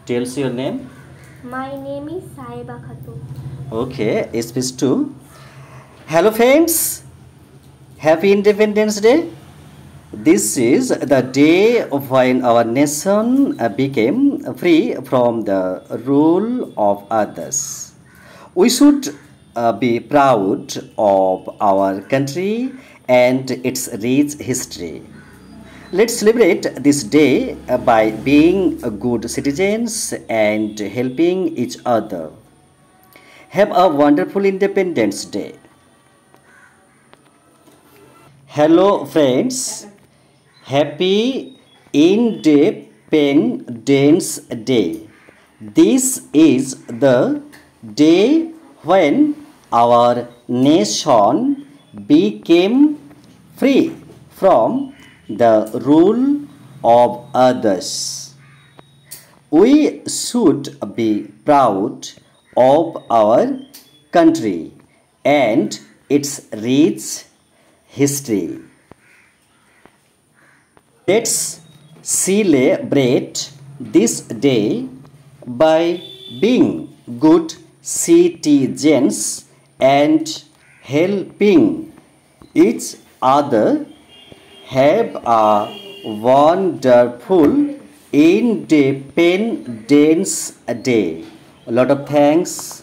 tells your name. My name is Saiba Khatun. Okay, speech 2. Hello friends, happy Independence Day. This is the day when our nation became free from the rule of others. We should be proud of our country and its rich history. Let's celebrate this day by being good citizens and helping each other. Have a wonderful Independence Day. Hello, friends. Happy Independence Day. This is the day when our nation became free from the rule of others. We should be proud of our country and its rich history. Let's celebrate this day by being good citizens and helping each other. Have a wonderful Independence Day. A lot of thanks.